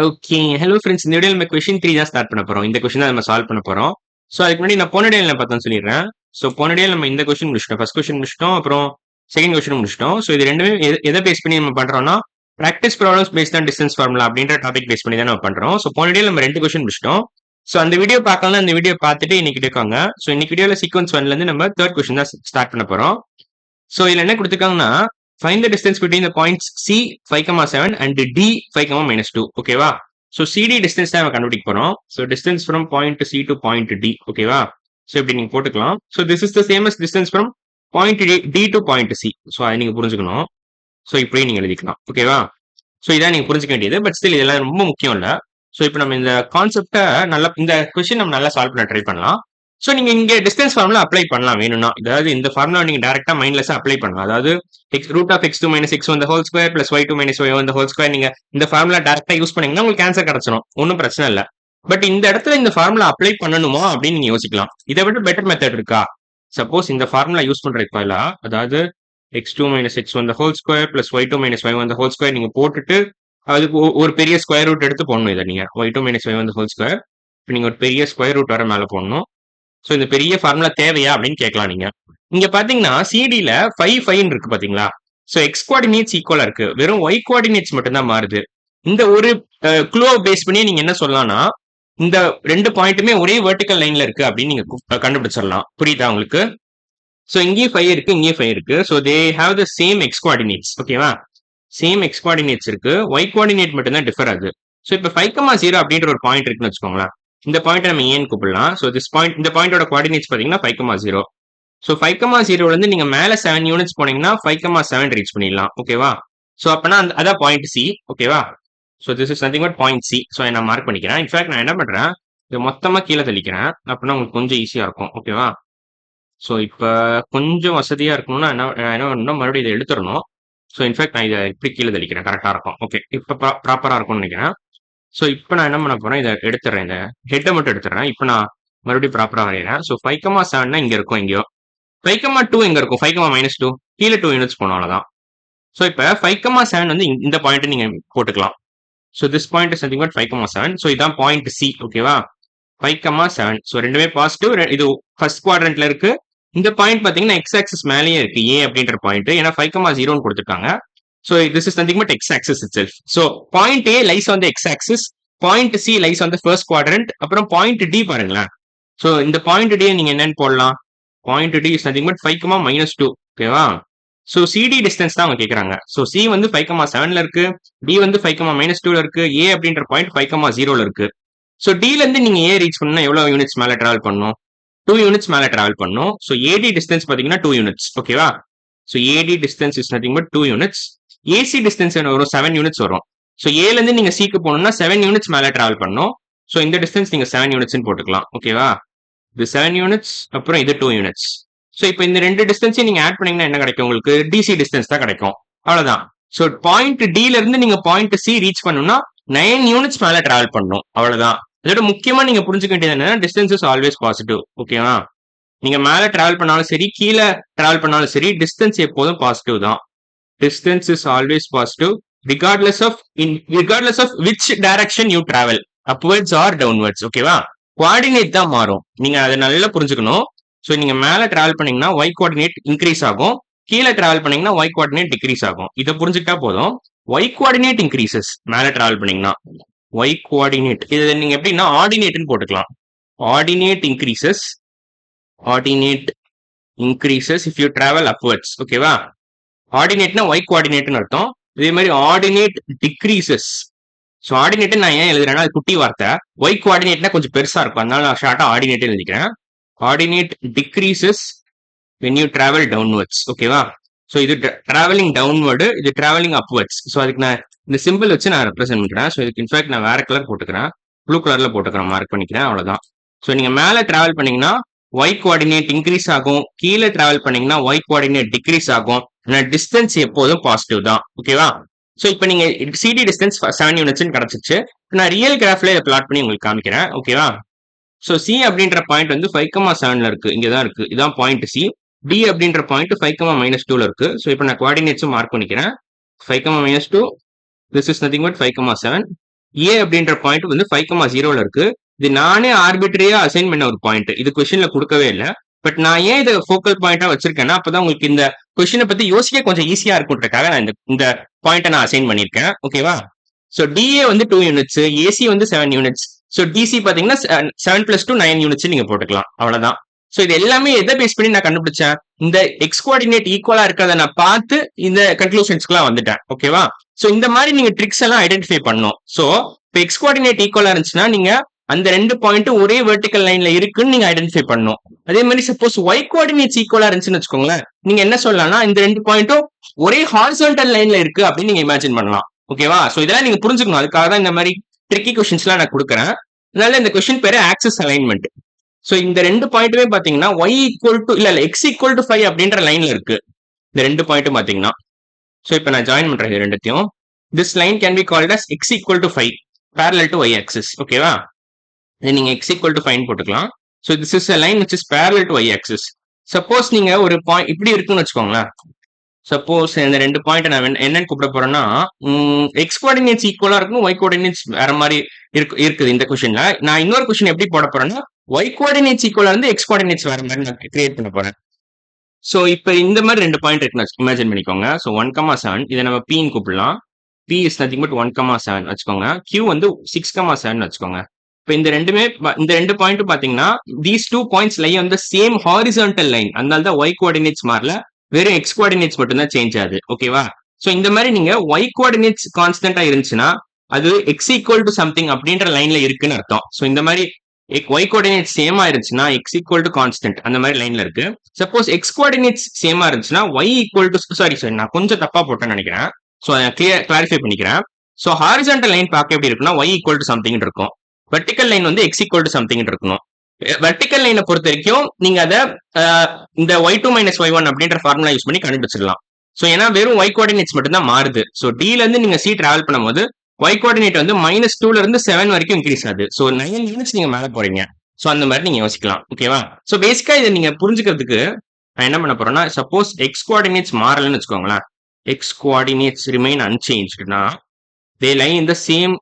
Okay. Hello friends. இந்த வீடியோல நம்ம கொஸ்டின் 3 தான் ஸ்டார்ட் பண்ண போறோம். இந்த கொஸ்டின் தான் நம்ம சால்வ் பண்ண போறோம். ஸோ அதுக்கு முன்னாடி நான் போன டேல என்ன பார்த்தோம்னு சொல்லிடுறேன். ஸோ போன டேல நம்ம இந்த கொஸ்டின் முடிச்சிட்டோம். ஃபர்ஸ்ட் கொஸ்டின் முடிச்சிட்டோம். அப்புறம் செகண்ட் கொஸ்டின் முடிச்சிட்டோம். ஸோ இது ரெண்டுமே எதை பேஸ் பண்ணி நம்ம பண்றோம்னா, practice problems based on distance formula அப்படின்ற டாபிக் பேஸ் பண்ணி தான் நம்ம பண்றோம். ஸோ போன டேல நம்ம 2 கொஸ்டின் முடிச்சிட்டோம். ஸோ அந்த வீடியோ பார்க்கலாம், அந்த வீடியோ பார்த்துட்டு இன்னைக்கு எடுக்காங்க. ஸோ இன்னைக்கு வீடியோல சீக்வன்ஸ் 1ல இருந்து நம்ம தேர்ட் கொஸ்டின் தான் ஸ்டார்ட் பண்ண போறோம். ஸோ இதுல என்ன கொடுத்துருக்காங்கன்னா, find the distance between the points C 5,7 and D 5,-2 ஓகேவா. ஸோ சிடி டிஸ்டன்ஸ் தான் நம்ம கண்டுபிடிக்க போறோம். So distance from point C to point D ஓகேவா. ஸோ இப்படி நீங்க போட்டுக்கலாம். So this is the same as distance from point D to point C. So அதை நீங்க புரிஞ்சுக்கணும். ஸோ இப்படியே நீங்க எழுதிக்கலாம் ஓகேவா. ஸோ இதான் நீங்க புரிஞ்சுக்க வேண்டியது. பட் ஸ்டில் இதெல்லாம் ரொம்ப முக்கியம் இல்ல. ஸோ இப்போ நம்ம இந்த கான்செப்டை நல்லா இந்த கொஸ்டின் நம்ம நல்லா சால்வ் பண்ண ட்ரை பண்ணலாம். ஸோ நீங்க இங்க டிஸ்டன்ஸ் ஃபார்முலா அப்ளை பண்ணலாம் வேணும்னா. அதாவது இந்த ஃபார்முலா நீங்க டைரக்டா மைண்ட்லெஸ்ஸா அப்ளை பண்ணலாம். அதாவது root of x2 minus x1 the whole square plus y2 minus y1 the whole square நீங்க இந்த ஃபார்முலா டைரக்டா யூஸ் பண்ணீங்கன்னா உங்களுக்கு ஆன்சர் கிடைச்சிடும். ஒன்றும் பிரச்சனை இல்லை. பட் இந்த இடத்துல இந்த ஃபார்முலா அப்ளை பண்ணணுமா அப்படின்னு நீங்க யோசிக்கலாம். இதை விட பெட்டர் மெத்தட் இருக்கா? சப்போஸ் இந்த ஃபார்முலா யூஸ் பண்றதுக்கு பதிலா, அதாவது x2 minus x1 the whole square plus y2 minus y1 the whole square நீங்க போட்டுட்டு அதுக்கு ஒரு பெரிய ஸ்கொயர் ரூட் எடுத்து போடணும். இதை நீங்க y2 minus y1 the whole square நீங்க ஒரு பெரிய ஸ்கொயர் ரூட் வர மேல போடணும். ஸோ இந்த பெரிய ஃபார்முலா தேவையா அப்படின்னு கேட்கலாம் நீங்க. இங்க பாத்தீங்கன்னா சிடில 5 இருக்கு பாத்தீங்களா. ஸோ எக்ஸ் கோஆர்டினேட்ஸ் ஈக்குவலா இருக்கு. வெறும் ஒய் கோஆர்டினேட்ஸ் மட்டும் தான் மாறுது. இந்த ஒரு க்ளூ பேஸ் பண்ணி நீங்க என்ன சொல்லலாம்னா, இந்த ரெண்டு பாயிண்ட்டுமே ஒரே வெர்டிக்கல் லைன்ல இருக்கு அப்படின்னு நீங்க கண்டுபிடிச்சிடலாம். புரியுதா உங்களுக்கு? ஸோ இங்கேயும் 5 இருக்கு, இங்கேயும் 5 இருக்கு. So they have the same X coordinates ஓகேவா. சேம் எக்ஸ் கோஆர்டினேட்ஸ் இருக்கு. ஒய் கோஆர்டினேட் மட்டும் தான் டிஃபர் ஆகுது. ஸோ இப்போ 5,0 அப்படின்ற ஒரு பாயிண்ட் இருக்குன்னு வச்சுக்கோங்களேன். இந்த பாயிண்ட் நம்ம ஏன்னு கூப்பிடலாம். ஸோ திஸ் பாயிண்ட், இந்த பாயிண்டோட கோஆர்டினேட்ஸ் பாத்தீங்கன்னா 5,0. ஸோ 5,0ல இருந்து நீங்க மேல 7 யூனிட்ஸ் போனீங்கன்னா 5,7 ரீச் பண்ணிடலாம் ஓகேவா. ஸோ அப்பனா அதான் பாயிண்ட் சி ஓகேவா. So this is nothing but point C. So நான் மார்க் பண்ணிக்கிறேன். இன்ஃபேக்ட் நான் என்ன பண்றேன், இது மொத்தமா கீழே தெளிக்கிறேன். அப்படின்னா உங்களுக்கு கொஞ்சம் ஈஸியா இருக்கும் ஓகேவா. ஸோ இப்போ கொஞ்சம் வசதியா இருக்கணும்னா என்ன பண்ணணும், மறுபடியும் இதை எடுத்துடணும். ஸோ இன்ஃபேக்ட் நான் இதை இப்படி கீழே தெளிக்கிறேன். கரெக்டா இருக்கும். ஓகே, இப்போ ப்ராப்பரா இருக்கும்னு நினைக்கிறேன். ஸோ இப்போ நான் என்ன பண்ண போறேன், இதை எடுத்துறேன். இந்த ஹெட்டை மட்டும் எடுத்துறேன். இப்போ நான் மறுபடியும் ப்ராப்பரா வரைகிறேன். ஸோ 5,7 இங்க இருக்கும் எங்கேயோ. 5,2 எங்க இருக்கும்? 5,-2 கீழே 2 யூனிட்ஸ் போனோம் அவ்வளவுதான். ஸோ இப்போ 5,7 வந்து இந்த பாயிண்ட் நீங்க போட்டுக்கலாம். So this point is nothing but 5,7. So இதான் பாயிண்ட் சி ஓகேவா. 5,7. ஸோ ரெண்டுமே பாசிட்டிவ். இது ஃபர்ஸ்ட் குவாட்ரண்ட்ல இருக்கு. இந்த பாயிண்ட் பாத்தீங்கன்னா எக்ஸ் ஆக்சிஸ் மேலேயே இருக்கு, ஏ அப்படின்ற பாயிண்ட். ஏன்னா 5,0 கொடுத்துருக்காங்க. So this is nothing but x-axis itself. So point A lies on the x-axis, point C lies on the first quadrant. அப்புறம் point D பாருங்களேன். So இந்த point D நீங்க என்னன்னு போடலாம்? Point D is nothing but 5,-2 ஓகேவா. So CD distance தான் அவங்க கேக்குறாங்க. So C வந்து 5,7ல இருக்கு, D வந்து 5,-2ல இருக்கு, A அப்படின்ற பாயிண்ட் 5,0ல இருக்கு. So D ல இருந்து நீங்க A ரீச் பண்ணா எவ்வளவு யூனிட்ஸ் மேல டிராவல் பண்ணணும்? 2 யூனிட்ஸ் மேல டிராவல் பண்ணணும். So AD distance பாத்தீங்கன்னா 2 யூனிட்ஸ் ஓகேவா. So AD distance is nothing but 2 units. AC distance வரும் 7 யூனிட்ஸ் வரும். ஸோ ஏல இருந்து நீங்க சிக்கு போகணும்னா 7 யூனிட்ஸ் மேல டிராவல் பண்ணும். ஸோ இந்த டிஸ்டன்ஸ் நீங்க 7 யூனிட்ஸ் போட்டுக்கலாம் ஓகேவா. இது 7 யூனிட்ஸ், அப்புறம் இது 2 யூனிட்ஸ். ஸோ இப்போ இந்த ரெண்டு டிஸ்டன்ஸையும் நீங்க ஆட் பண்ணீங்கன்னா என்ன கிடைக்கும் உங்களுக்கு? டிசி டிஸ்டன்ஸ் தான் கிடைக்கும். அவ்வளவுதான். ஸோ பாயிண்ட் டில இருந்து நீங்க பாயிண்ட் சி ரீச் பண்ணணும்னா 9 யூனிட்ஸ் மேல டிராவல் பண்ணணும். அவ்வளவுதான். இதோட முக்கியமா நீங்க புரிஞ்சுக்க வேண்டியது என்னன்னா, டிஸ்டன்ஸ் இஸ் ஆல்வேஸ் பாசிட்டிவ் ஓகேவா. நீங்க மேல டிராவல் பண்ணாலும் சரி, கீழே டிராவல் பண்ணாலும் சரி, டிஸ்டன்ஸ் எப்போதும் பாசிட்டிவ் தான். Distance is always positive regardless of which direction you travel, upwards or downwards ஓகேவா. கோஆர்டினேட் தான் மாறும். நீங்க அதை நல்லா புரிஞ்சுக்கணும். ஸோ நீங்க மேல டிராவல் பண்ணீங்கன்னா y கோஆர்டினேட் இன்க்ரீஸ் ஆகும், கீழே டிராவல் பண்ணீங்கன்னா y கோஆர்டினேட் டிக்ரீஸ் ஆகும். இதை புரிஞ்சுக்கிட்டா போதும். y கோஆர்டினேட் இன்க்ரீசஸ் மேல டிராவல் பண்ணீங்கன்னா. y கோஆர்டினேட் இது நீங்க எப்படின்னா ஆர்டினேட்னு போட்டுக்கலாம். Ordinate increases if you travel upwards ஓகேவா. ஆர்டினேட்னா ஒய் கோஆர்டினேட்னு அர்த்தம். இதே மாதிரி ஆர்டினேட் டிக்ரீசஸ். ஸோ ஆர்டினேட் நான் ஏன் எழுதுறேன்னா அது குட்டி வார்த்தை. ஒய் கோஆர்டினேட்னா கொஞ்சம் பெருசா இருக்கும், அதனால நான் ஷார்ட்டா ஆர்டினேட் எழுதிக்கிறேன். Ordinate decreases when you travel downwards ஓகேவா. ஸோ இது டிராவலிங் டவுன்வர்டு, இது டிராவலிங் அப்வர்ட்ஸ். ஸோ அதுக்கு நான் இந்த சிம்பிள் வச்சு நான் ரெப்ரசென்ட் பண்ணிக்கிறேன். ஸோ இதுக்கு இன்ஃபேக்ட் நான் வேற கலர் போட்டுக்கிறேன், ப்ளூ கலர்ல போட்டுக்கிறேன், மார்க் பண்ணிக்கிறேன், அவ்வளவுதான். ஸோ நீங்க மேல டிராவல் பண்ணீங்கன்னா ஒய் கோஆர்டினேட் இன்க்ரீஸ் ஆகும், கீழே டிராவல் பண்ணீங்கன்னா ஒய் கோஆர்டினேட் டிக்ரீஸ் ஆகும். டிஸ்டன்ஸ் எப்போதும் பாசிட்டிவ் தான் ஓகேவா. ஸோ இப்போ நீங்க சிடி டிஸ்டன்ஸ் 7 யூனிட்ஸ் கிடைச்சிச்சு. நான் ரியல் கிராஃப்ல இதை பிளாட் பண்ணி உங்களுக்கு காமிக்கிறேன் ஓகேவா. ஸோ சி அப்படின்ற பாயிண்ட் வந்து 5,7ல இருக்கு, இங்கதான் இருக்கு, இதான் பாயிண்ட் சி. டி அப்படின்ற பாயிண்ட் 5,-2ல இருக்கு. ஸோ இப்போ நான் கோஆர்டினேட்ஸும் மார்க் பண்ணிக்கிறேன். 5,-2 திஸ் இஸ் நத்திங் பட் 5,7. ஏ அப்படின்ற பாயிண்ட் வந்து 5,0ல இருக்கு. இது நானே ஆர்பிட்ரியா அசைன் பண்ண ஒரு பாயிண்ட். இது கொஸ்டின்ல கொடுக்கவே இல்லை. பட் நான் ஏன் இதை ஃபோக்கல் பாயிண்டா வச்சிருக்கேன்னா அப்பதான் உங்களுக்கு இந்த கொஸ்டினை பத்தி யோசிக்க கொஞ்சம் ஈஸியா இருக்குன்றதுக்காக நான் இந்த பாயிண்ட்டை நான் அசைன் பண்ணியிருக்கேன். ஓகேவா? ஸோ டிஏ வந்து 2 யூனிட்ஸ், ஏசி வந்து 7 யூனிட்ஸ். ஸோ டிசி பாத்தீங்கன்னா 7+2 9 யூனிட்ஸ் நீங்க போட்டுக்கலாம். அவ்வளவுதான். ஸோ இது எல்லாமே எதை பேஸ் பண்ணி நான் கண்டுபிடிச்சேன்? இந்த எக்ஸ் கோஆர்டினேட் ஈக்குவலா இருக்கிறத நான் பார்த்து இந்த கன்க்ளூஷன்ஸ்க்குலாம் வந்துட்டேன். ஓகேவா? ஸோ இந்த மாதிரி நீங்க ட்ரிக்ஸ் எல்லாம் ஐடென்டிஃபை பண்ணணும். ஸோ இப்போ எக்ஸ் கோஆர்டினேட் ஈக்குவலா இருந்துச்சுன்னா நீங்க அந்த 2 பாயிண்ட் ஒரே வெர்டிக்கல் லைன்ல இருக்குன்னு நீங்க ஐடென்டிஃபை பண்ணணும். அதே மாதிரி சப்போஸ் ஒய் கோஆர்டினேட்ஸ் ஈக்குவலா இருந்துச்சுன்னு வச்சுக்கோங்களேன், நீங்க என்ன சொல்லலாம்னா இந்த 2 பாயிண்ட்டும் ஒரே ஹாரிசான்டல் லைன்ல இருக்கு அப்படின்னு நீங்க இமேஜின் பண்ணலாம். ஓகேவா? ஸோ இதெல்லாம் நீங்க புரிஞ்சுக்கணும். அதுக்காக தான் இந்த மாதிரி ட்ரிக்கி கொஸ்டின்ஸ்லாம் நான் கொடுக்குறேன். அதனால இந்த கொஸ்டின் பேரு ஆக்சிஸ் அலைன்மெண்ட். ஸோ இந்த 2 பாயிண்ட்டுமே பாத்தீங்கன்னா ஒய் ஈக்குவல் டு இல்ல எக்ஸ் ஈக்குவல் டு 5 அப்படின்ற லைன்ல இருக்கு. இந்த 2 பாயிண்ட்டும் பாத்தீங்கன்னா. ஸோ இப்போ நான் ஜாயின் பண்றேன் இது ரெண்டுத்தையும். This line can be called as X equal to 5 parallel to y axis. ஓகேவா? இது நீங்க எக்ஸ் ஈக்குவல் டு 5 போட்டுக்கலாம். So this is a line which is parallel to y axis. Suppose நீங்க ஒரு பாயிண்ட் இப்படி இருக்குன்னு வச்சுக்கோங்களேன். சப்போஸ் இந்த 2 பாயிண்ட் நான் என்னன்னு கூப்பிட போறேன்னா எக்ஸ் கோஆர்டினேட்ஸ் ஈக்குவலா இருக்கும், ஒய் கோஆர்டினேட்ஸ் வேற மாதிரி இருக்குது இந்த கொஸ்டின்ல. நான் இன்னொரு கொஸ்டின் எப்படி போட போறேன்னா ஒய் கோஆர்டினேட்ஸ் ஈக்குவலா இருந்து எக்ஸ் கோஆர்டினேட்ஸ் வேற மாதிரி நான் கிரியேட் பண்ண போறேன். ஸோ இப்போ இந்த மாதிரி 2 பாயிண்ட் இருக்குன்னு இமேஜின் பண்ணிக்கோங்க. ஸோ 1,7 இதை நம்ம பின்னு கூப்பிடலாம். பி இஸ் நத்திங் பட் 1,7 வச்சுக்கோங்க. கியூ வந்து 6,7 வச்சுக்கோங்க. இப்போ இந்த 2 பாயிண்ட் பாத்தீங்கன்னா these 2 points lie on the same horizontal line. அதனால தான் ஒய் கோஆர்டினேட்ஸ் மாறல, வெறும் எக்ஸ் கோஆர்டினேட்ஸ் மட்டும் தான் சேஞ்ச் ஆகுது. ஓகேவா? ஸோ இந்த மாதிரி நீங்க ஒய் கோஆர்டினேட்ஸ் கான்ஸ்டன்டா இருந்துச்சுன்னா அது எக்ஸ் ஈக்குவல் டு சம்திங் அப்படின்ற லைன்ல இருக்குன்னு அர்த்தம். ஸோ இந்த மாதிரி ஒய் கோஆர்டினேட்ஸ் சேமா இருந்துச்சுன்னா எக்ஸ் ஈக்குவல் டு கான்ஸ்டன்ட் அந்த மாதிரி லைன்ல இருக்கு. சப்போஸ் எக்ஸ் கோஆர்டினேட்ஸ் சேமா இருந்துச்சுன்னா ஒய் ஈக்குவல் டு சாரி நான் கொஞ்சம் தப்பா போட்டேன்னு நினைக்கிறேன். ஸோ அதை கிளாரிஃபை பண்ணிக்கிறேன். ஸோ ஹாரிசான்டல் லைன் பார்க்க எப்படி இருக்குன்னா ஒய் ஈக்குவல் டு சம்திங் இருக்கும். வெர்டிக்கல் லைன் வந்து எக்ஸ் ஈக்குவல் டு சம்திங் இருக்கணும். வெர்டிக்கல் லைனை பொறுத்த வரைக்கும் நீங்க அதை இந்த y2 - y1 அப்படின்ற ஃபார்முலா யூஸ் பண்ணி கண்டுபிடிச்சிடலாம். ஸோ ஏன்னா வெறும் ஒய் கோஆர்டினேட்ஸ் மட்டும் தான் மாறுது. ஸோ டில இருந்து நீங்க சி டிராவல் பண்ணும்போது ஒய் கோஆர்டினேட் வந்து -2ல இருந்து 7 வரைக்கும் இன்க்ரீஸ் ஆகுது. ஸோ 9 யூனிட்ஸ் நீங்க மேல போறீங்க. ஸோ அந்த மாதிரி நீங்க யோசிக்கலாம். ஓகேவா? ஸோ பேசிக்கா இதை நீங்க புரிஞ்சுக்கிறதுக்கு நான் என்ன பண்ண போறேன்னா சப்போஸ் எக்ஸ் கோஆர்டினேட்ஸ் மாறலன்னு வச்சுக்கோங்களேன், எக்ஸ் கோஆர்டினேட்ஸ் ரிமைன் அன்சேஞ்ச்டுனா they lie in the same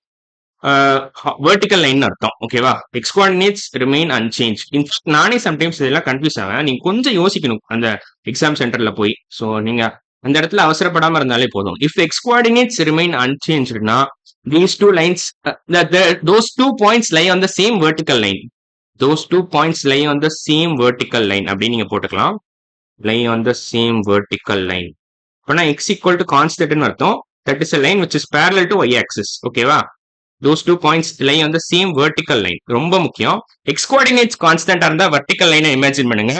vertical line அர்த்தம். ஓகேவா? X coordinates remain unchanged. In fact நானே சம்டைம்ஸ் இதெல்லாம் கன்ஃபியூஸ் ஆவேன். நீங்க கொஞ்சம் யோசிக்கணும் அந்த எக்ஸாம் சென்டர்ல போய். ஸோ நீங்க அந்த இடத்துல அவசரப்படாம இருந்தாலே போதும். இஃப் எக்ஸ் கோஆர்டினேட்ஸ் ரிமைன் அன்சேஞ்ச்டுனா these two lines those 2 points lie on the same vertical line. Those 2 points lie on the same vertical line அப்படி நீங்க போட்டுக்கலாம். lie on the same vertical line. அப்பனா x equal to constant ன்னு அர்த்தம். That is a line which is parallel to y axis. ஓகேவா? Those 2 points lie on the same vertical line. ரொம்ப முக்கியம். x coordinates constant இருந்தா vertical line imagine பண்ணுங்க.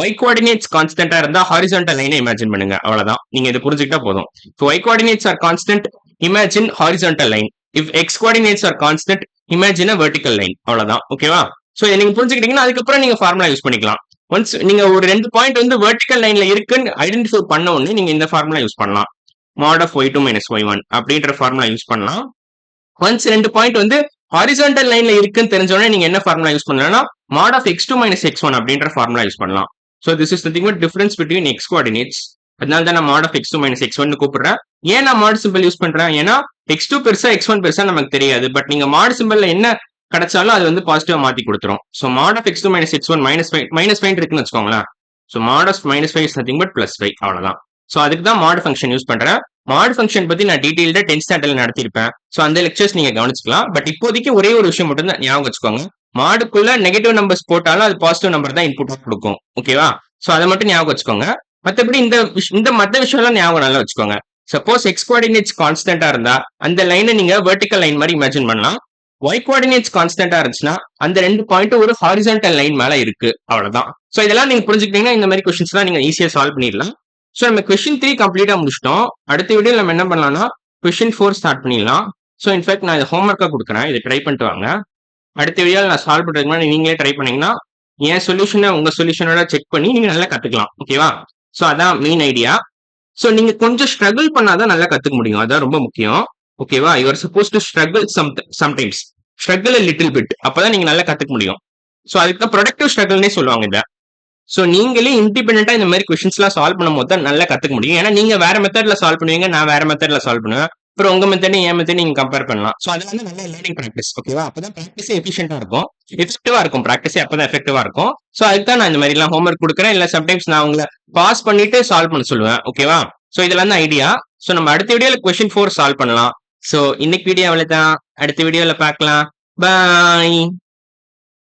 y coordinates constant இருந்தா horizontal line imagine பண்ணுங்க. அவ்வளவுதான். நீங்க இதை புரிஞ்சுக்கிட்டா போதும். If y coordinates are constant, imagine horizontal line. If x coordinates are constant, imagine a vertical line. அவ்வளவுதான். ஓகேவா? சோ நீங்க புரிஞ்சுக்கிட்டீங்கன்னா அதுக்கப்புறம் நீங்க ஃபார்முலா யூஸ் பண்ணிக்கலாம். ஒன்ஸ் நீங்க ஒரு 2 பாயிண்ட் வந்து வெர்டிக்கல் லைன்ல இருக்குன்னு ஐடென்டிஃபை பண்ண உடனே நீங்க இந்த ஃபார்முலா யூஸ் பண்ணலாம். mod of y2 - y1 அப்படின்ற ஃபார்முலா யூஸ் பண்ணலாம். ஒன்ஸ் 2 பாயிண்ட் வந்து ஹாரிசான்டல் லைன்ல இருக்குன்னு தெரிஞ்ச உடனே நீங்க என்ன ஃபார்முலா யூஸ் பண்ணலாம்னா mod of x2 - x1 அப்படின்ற ஃபார்முலா யூஸ் பண்ணலாம். So this is nothing but difference between x coordinates. அதனால தான் நான் mod of x2 - x1 கூப்பிடுறேன். ஏன் நான் mod சிம்பிள் யூஸ் பண்றேன்? ஏன்னா x2 பெருசா x1 பெருசா நமக்கு தெரியாது. பட் நீங்க mod சிம்பிள்ல என்ன கிடைச்சாலும் அது வந்து பாசிட்டிவா மாத்தி கொடுத்துரும். So mod of x2 - x1 -5 இருக்குன்னு வச்சுக்கோங்களேன். So mod of -5 is nothing but +5 அவ்வளவுதான். சோ அதுக்கு தான் mod ஃபங்க்ஷன் யூஸ் பண்றேன். mod ஃபங்க்ஷன் பத்தி நான் டீடைல்டா 10th ஸ்டாண்டர்ட்ல நடத்திருப்பேன். சோ அந்த லெக்சர்ஸ் நீங்க கவனிச்சுக்கலாம். பட் இப்போதைக்கு ஒரே ஒரு விஷயம் மட்டும் தான் ஞாபகம் வச்சுக்கோங்க. மாடுக்குள்ள நெகட்டிவ் நம்பர்ஸ் போட்டாலும் அது பாசிட்டிவ் நம்பர் தான் இன்புட்டா கொடுக்கும். ஓகேவா? சோ அதை மட்டும் ஞாபகம் வச்சுக்கோங்க. மற்றபடி இந்த மற்ற விஷயம் எல்லாம் ஞாபகம் நல்லா வச்சுக்கோங்க. சப்போஸ் எக்ஸ் கோஆர்டினேட்ஸ் கான்ஸ்டன்டா இருந்தா அந்த லைனை நீங்க வெர்டிக்கல் லைன் மாதிரி இமேஜின் பண்ணலாம். ஒய் கோஆர்டினேட்ஸ் கான்ஸ்டன்டா இருந்துச்சுன்னா அந்த 2 பாயிண்ட் ஒரு ஹாரிசான்டல் லைன் மேல இருக்கு. அவ்வளவுதான். சோ இதெல்லாம் நீங்க புரிஞ்சுக்கிட்டீங்கன்னா இந்த மாதிரி கொஸ்டின்ஸ் எல்லாம் நீங்க ஈஸியா சால்வ் பண்ணிடலாம். சோ நம்ம கொஸ்டின் 3 கம்ப்ளீட்டா முடிச்சிட்டோம். அடுத்த வீடியோ நம்ம என்ன பண்ணலாம்னா கொஸ்டின் 4 ஸ்டார்ட் பண்ணிடலாம். சோ இன்ஃபேக்ட் நான் இதை ஹோம்ஒர்க்கா கொடுக்குறேன். இதை ட்ரை பண்ணிட்டு வாங்க. அடுத்த வீடியோல நான் சால்வ் பண்றதுக்கு முன்னாடி நீங்களே ட்ரை பண்ணீங்கன்னா என் சொல்யூஷனை உங்க சொல்யூஷனோட செக் பண்ணி நீங்க நல்லா கத்துக்கலாம். ஓகேவா? சோ அதான் மெயின் ஐடியா. சோ நீங்க கொஞ்சம் ஸ்ட்ரகிள் பண்ணாதான் நல்லா கத்துக்க முடியும். அதான் ரொம்ப முக்கியம். ஓகேவா? You are suppose to struggle sometimes. Struggle a little bit. அப்பதான் நீங்க நல்லா கத்துக்க முடியும். சோ அதுக்கு தான் ப்ரொடக்டிவ் ஸ்ட்ரகிள்னே சொல்லுவாங்க இத. சோ நீங்களே இண்டிபெண்டா இந்த மாதிரி கொஸ்டின்ஸ் எல்லாம் சால்வ் பண்ணும்போது தான் நல்லா கத்துக்க முடியும். ஏன்னா நீங்க வேற மெத்தட்ல சால்வ் பண்ணுவீங்க, நான் வேற மெத்தட்ல சால்வ் பண்ணுவேன். அப்புறம் உங்க மெத்தட் என் மெத்தட் நீங்க கம்பேர் பண்ணலாம். ஸோ அதுல வந்து நல்ல லேர்னிங் ப்ராக்டிஸ். ஓகேவா? அப்பதான் ப்ராக்டிஸே எஃபிஷியன்ட்டா இருக்கும். எஃபெக்டிவா இருக்கும். ப்ராக்டிஸே அப்பதான் எஃபெக்டிவா இருக்கும். ஸோ அதுக்கு தான் நான் இந்த மாதிரி எல்லாம் ஹோம்ஒர்க் கொடுக்குறேன். இல்ல சம்டைம்ஸ் நான் உங்களை பாஸ் பண்ணிட்டு சால்வ் பண்ண சொல்லுவேன். ஓகேவா? ஸோ இதெல்லாம் தான் ஐடியா. ஸோ நம்ம அடுத்த வீடியோல கொஸ்டின் 4 சால்வ் பண்ணலாம். ஸோ இன்னைக்கு வீடியோ அவ்வளவுதான். அடுத்த வீடியோல பார்க்கலாம். பாய்.